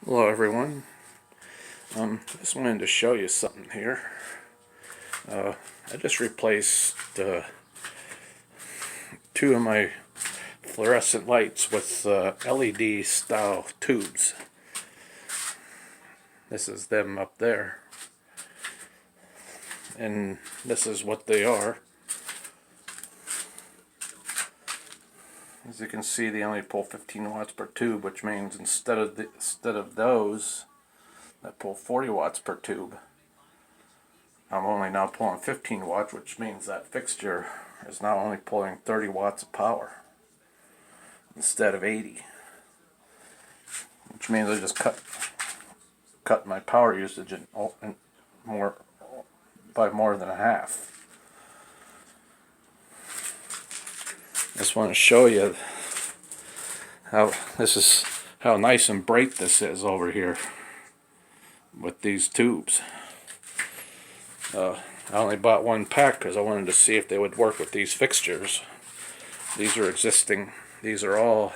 Hello everyone. Just wanted to show you something here. I just replaced two of my fluorescent lights with LED style tubes. This is them up there, and this is what they are. As you can see, they only pull 15 watts per tube, which means instead of those that pull 40 watts per tube, I'm only now pulling 15 watts, which means that fixture is now only pulling 30 watts of power instead of 80, which means I just cut my power usage in more than a half. Just want to show you how nice and bright this is over here with these tubes. I only bought one pack because I wanted to see if they would work with these fixtures. These are all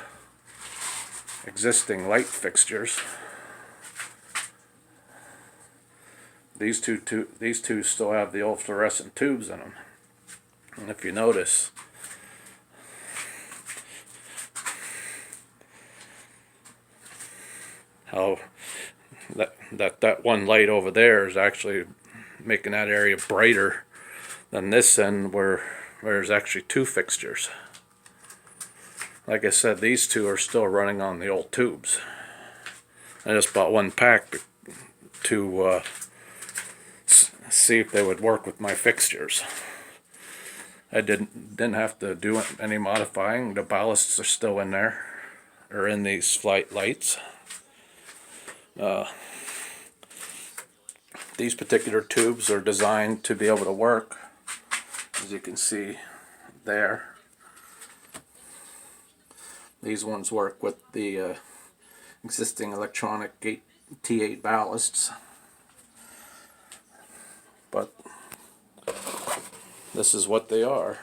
existing light fixtures. These two still have the old fluorescent tubes in them, and if you notice, how that one light over there is actually making that area brighter than this end where there's actually two fixtures. Like I said, these two are still running on the old tubes. I just bought one pack to see if they would work with my fixtures. I didn't have to do any modifying. The ballasts are still in there, or in these flight lights. These particular tubes are designed to be able to work, as you can see there. These ones work with the existing electronic T8 ballasts, but this is what they are.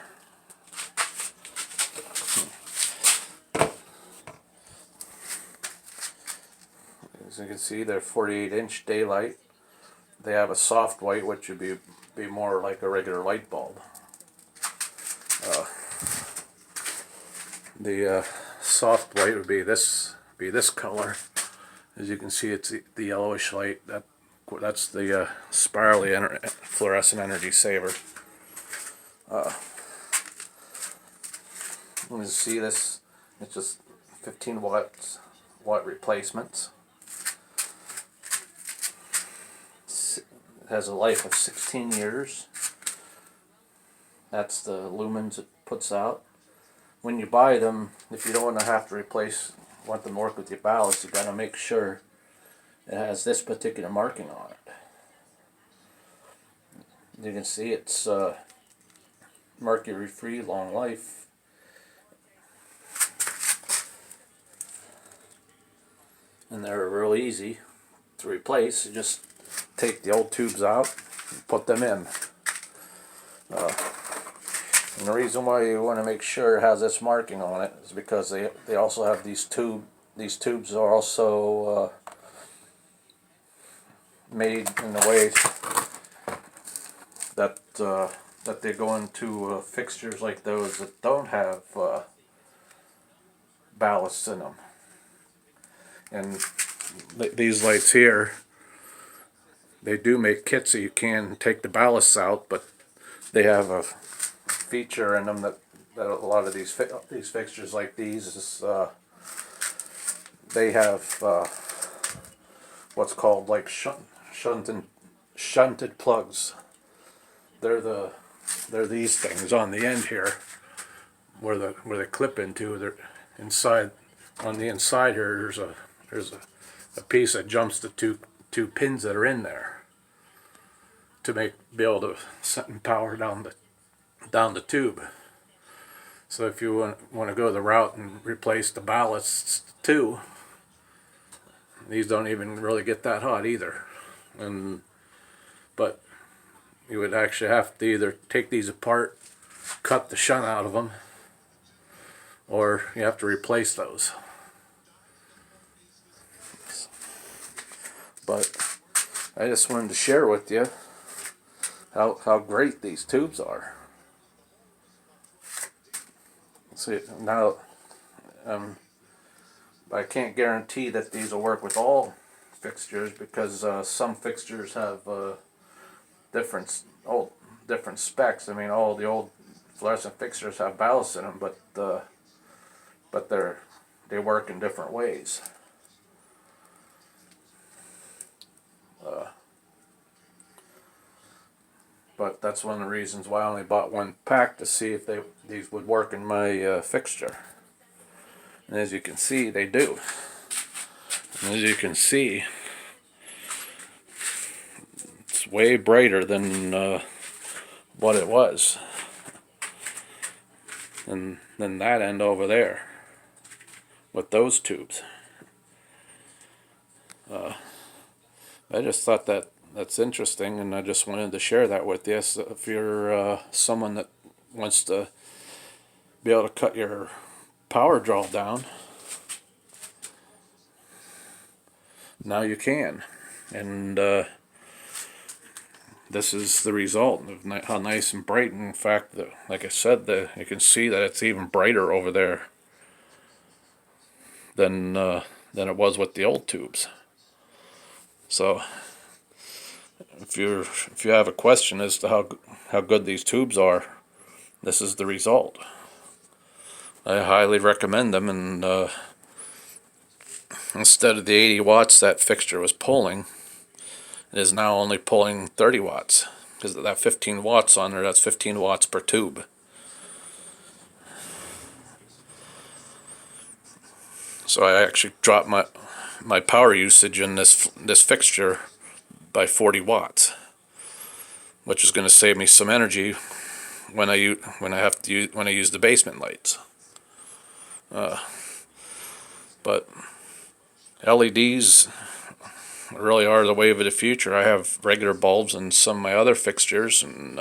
As you can see, they're 48-inch daylight. They have a soft white, which would be more like a regular light bulb. The soft white would be this color. As you can see, it's the yellowish light. That's the spirally fluorescent energy saver. You can see this. It's just 15 watt replacements. It has a life of 16 years. That's the lumens it puts out. When you buy them, if you don't want to have to want them to work with your ballast, you got to make sure it has this particular marking on it. You can see it's mercury-free, long life. And they're real easy to replace. You just take the old tubes out and put them in. And the reason why you want to make sure it has this marking on it is because they also have these tubes are also made in a way that they go into fixtures like those that don't have ballasts in them. And these lights here, they do make kits so you can take the ballasts out, but they have a feature in them that a lot of these fixtures like these is they have what's called like shunted plugs. They're these things on the end here where they clip into. They're inside. On the inside here, there's a piece that jumps the two pins that are in there to be able to send power down the tube. So if you want to go the route and replace the ballasts too, these don't even really get that hot either. But you would actually have to either take these apart, cut the shunt out of them, or you have to replace those. but I just wanted to share with you how great these tubes are. See, now, I can't guarantee that these will work with all fixtures, because some fixtures have different specs. I mean, all the old fluorescent fixtures have ballast in them, but they work in different ways. But that's one of the reasons why I only bought one pack, to see if these would work in my fixture. And as you can see, they do. And as you can see, it's way brighter than what it was. And then that end over there with those tubes. I just thought that's interesting, and I just wanted to share that with you. So if you're someone that wants to be able to cut your power draw down, now you can. And this is the result of how nice and bright. And in fact, like I said, you can see that it's even brighter over there than it was with the old tubes. So if you have a question as to how good these tubes are, this is the result. I highly recommend them. And instead of the 80 watts that fixture was pulling, it is now only pulling 30 watts, because of that 15 watts on there. That's 15 watts per tube. So I actually dropped my power usage in this fixture by 40 watts, which is going to save me some energy when I use the basement lights. But LEDs really are the wave of the future. I have regular bulbs in some of my other fixtures, and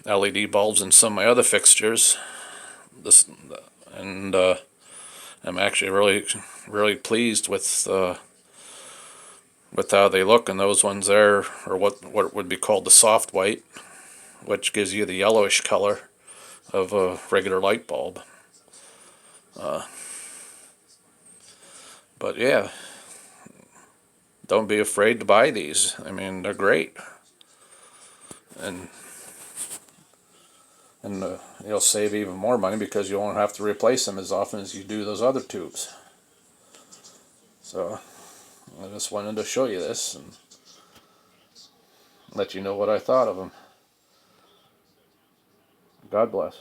LED bulbs in some of my other fixtures. And I'm actually really pleased with how they look. And those ones there are what would be called the soft white, which gives you the yellowish color of a regular light bulb. But yeah, don't be afraid to buy these. I mean, they're great, and you'll save even more money, because you won't have to replace them as often as you do those other tubes. So I just wanted to show you this and let you know what I thought of them. God bless.